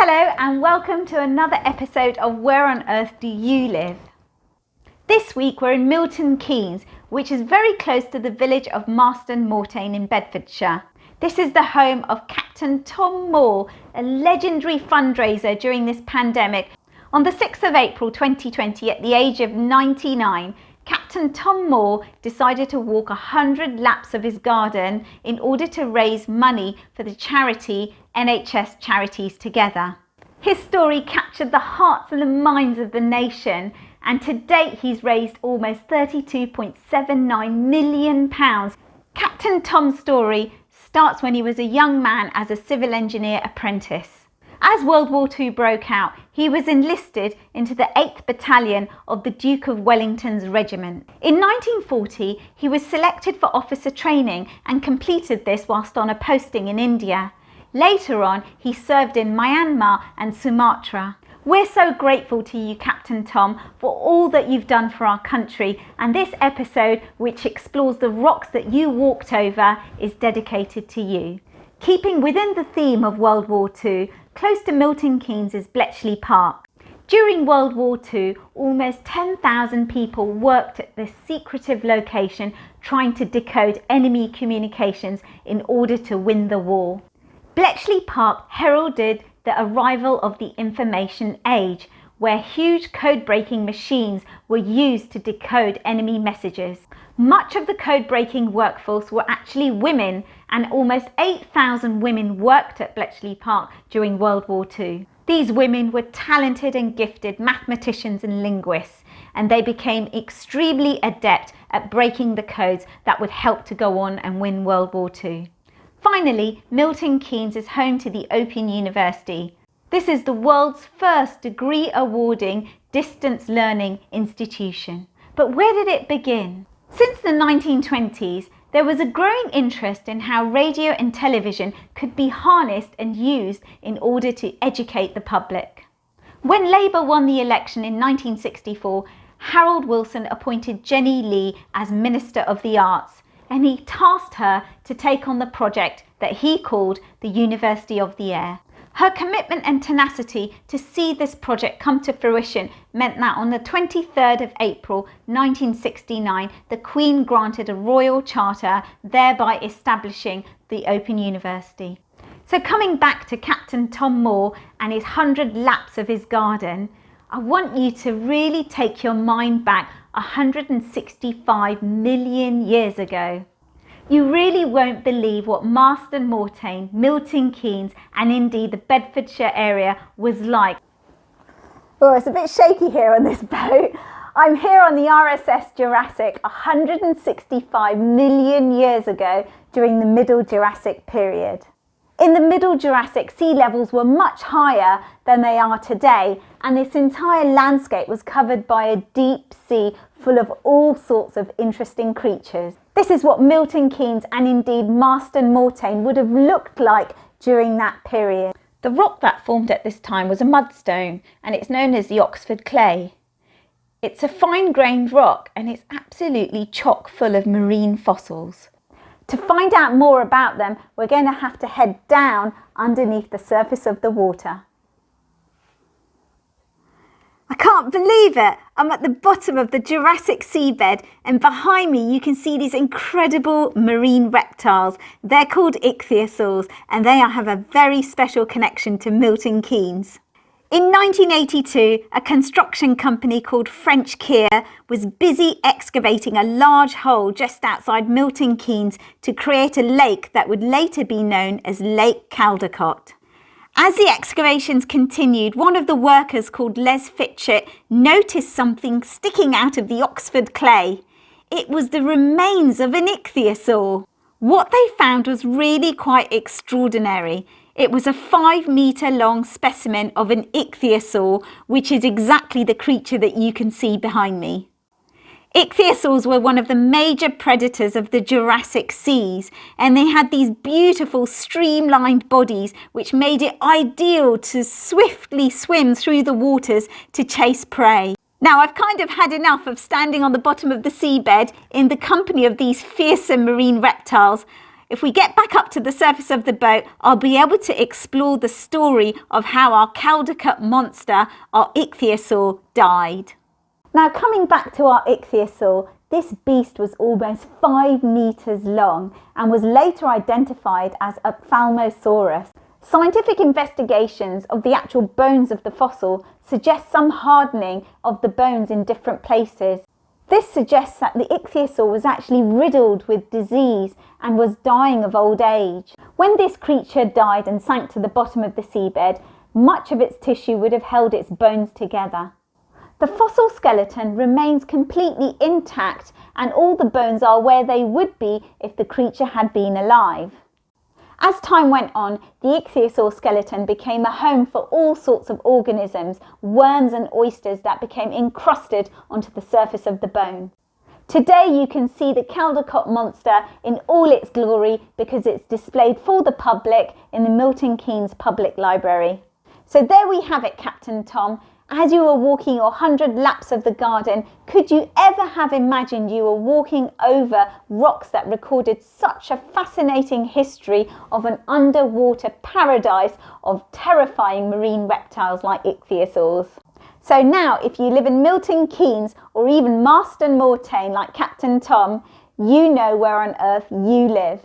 Hello and welcome to another episode of Where on Earth Do You Live? This week we're in Milton Keynes, which is very close to the village of Marston, Moretaine in Bedfordshire. This is the home of Captain Tom Moore, a legendary fundraiser during this pandemic. On the 6th of April 2020, at the age of 99, Captain Tom Moore decided to walk 100 laps of his garden in order to raise money for the charity NHS Charities Together. His story captured the hearts and the minds of the nation, and to date he's raised almost £32.79 million. Captain Tom's story starts when he was a young man as a civil engineer apprentice. As World War II broke out, he was enlisted into the 8th Battalion of the Duke of Wellington's regiment. In 1940, he was selected for officer training and completed this whilst on a posting in India. Later on, he served in Myanmar and Sumatra. We're so grateful to you, Captain Tom, for all that you've done for our country, and this episode, which explores the rocks that you walked over, is dedicated to you. Keeping within the theme of World War II, close to Milton Keynes is Bletchley Park. During World War II, almost 10,000 people worked at this secretive location trying to decode enemy communications in order to win the war. Bletchley Park heralded the arrival of the information age, where huge code-breaking machines were used to decode enemy messages. Much of the code-breaking workforce were actually women, and almost 8,000 women worked at Bletchley Park during World War II. These women were talented and gifted mathematicians and linguists, and they became extremely adept at breaking the codes that would help to go on and win World War II. Finally, Milton Keynes is home to the Open University. This is the world's first degree-awarding distance learning institution. But where did it begin? Since the 1920s, there was a growing interest in how radio and television could be harnessed and used in order to educate the public. When Labour won the election in 1964, Harold Wilson appointed Jenny Lee as Minister of the Arts, and he tasked her to take on the project that he called the University of the Air. Her commitment and tenacity to see this project come to fruition meant that on the 23rd of April 1969, the Queen granted a royal charter, thereby establishing the Open University. So coming back to Captain Tom Moore and his 100 laps of his garden, I want you to really take your mind back 165 million years ago. You really won't believe what Marston, Moretaine, Milton Keynes and indeed the Bedfordshire area was like. Oh, it's a bit shaky here on this boat. I'm here on the RSS Jurassic 165 million years ago during the Middle Jurassic period. In the Middle Jurassic, sea levels were much higher than they are today, and this entire landscape was covered by a deep sea full of all sorts of interesting creatures. This is what Milton Keynes and indeed Marston Moretaine would have looked like during that period. The rock that formed at this time was a mudstone, and it's known as the Oxford clay. It's a fine-grained rock, and it's absolutely chock full of marine fossils. To find out more about them, we're going to have to head down underneath the surface of the water. I can't believe it! I'm at the bottom of the Jurassic seabed, and behind me you can see these incredible marine reptiles. They're called Ichthyosaurs, and they have a very special connection to Milton Keynes. In 1982, a construction company called French Kier was busy excavating a large hole just outside Milton Keynes to create a lake that would later be known as Lake Caldecott. As the excavations continued, one of the workers called Les Fitchett noticed something sticking out of the Oxford clay. It was the remains of an ichthyosaur. What they found was really quite extraordinary. It was a 5-metre long specimen of an ichthyosaur, which is exactly the creature that you can see behind me. Ichthyosaurs were one of the major predators of the Jurassic seas, and they had these beautiful streamlined bodies which made it ideal to swiftly swim through the waters to chase prey. Now, I've kind of had enough of standing on the bottom of the seabed in the company of these fearsome marine reptiles. If we get back up to the surface of the boat, I'll be able to explore the story of how our Caldicot monster, our Ichthyosaur, died. Now, coming back to our Ichthyosaur, this beast was almost 5 meters long and was later identified as Ophthalmosaurus. Scientific investigations of the actual bones of the fossil suggest some hardening of the bones in different places. This suggests that the Ichthyosaur was actually riddled with disease and was dying of old age. When this creature died and sank to the bottom of the seabed, much of its tissue would have held its bones together. The fossil skeleton remains completely intact and all the bones are where they would be if the creature had been alive. As time went on, the Ichthyosaur skeleton became a home for all sorts of organisms, worms and oysters that became encrusted onto the surface of the bone. Today you can see the Caldicot monster in all its glory because it's displayed for the public in the Milton Keynes Public Library. So there we have it, Captain Tom. As you were walking your 100 laps of the garden, could you ever have imagined you were walking over rocks that recorded such a fascinating history of an underwater paradise of terrifying marine reptiles like ichthyosaurs? So now, if you live in Milton Keynes or even Marston, Moretaine like Captain Tom, you know where on earth you live.